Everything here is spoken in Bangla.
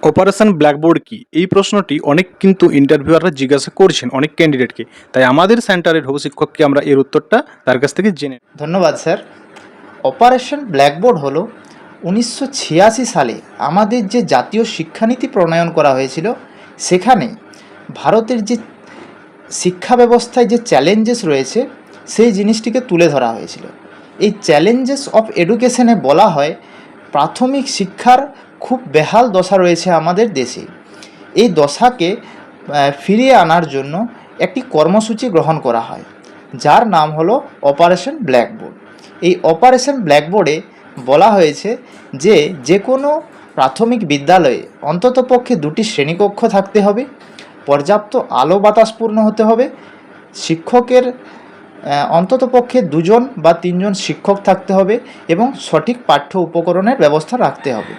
অপারেশন ব্ল্যাকবোর্ড কি? এই প্রশ্নটি অনেক কিন্তু ইন্টারভিউয়াররা জিজ্ঞাসা করছেন অনেক ক্যান্ডিডেটকে। তাই আমাদের সেন্টারের হবু শিক্ষককে আমরা এর উত্তরটা তার কাছ থেকে জেনে নেব। ধন্যবাদ স্যার। অপারেশন ব্ল্যাকবোর্ড হলো 1986 সালে আমাদের যে জাতীয় শিক্ষানীতি প্রণয়ন করা হয়েছিল, সেখানে ভারতের যে শিক্ষা ব্যবস্থায় যে চ্যালেঞ্জেস রয়েছে সেই জিনিসটিকে তুলে ধরা হয়েছিল। এই চ্যালেঞ্জেস অফ এডুকেশনে বলা হয় প্রাথমিক শিক্ষার খুব বেহাল দশা রয়েছে আমাদের দেশে। এই দশাকে ফিরিয়ে আনার জন্য একটি কর্মসূচি গ্রহণ করা হয়, যার নাম হলো অপারেশন ব্ল্যাকবোর্ড। এই অপারেশন ব্ল্যাকবোর্ডে বলা হয়েছে যে কোনো প্রাথমিক বিদ্যালয়ে অন্ততপক্ষে 2টি শ্রেণীকক্ষ থাকতে হবে, পর্যাপ্ত আলো বাতাসপূর্ণ হতে হবে, শিক্ষকের অন্ততপক্ষে 2জন বা 3জন শিক্ষক থাকতে হবে এবং সঠিক পাঠ্য উপকরণের ব্যবস্থা রাখতে হবে।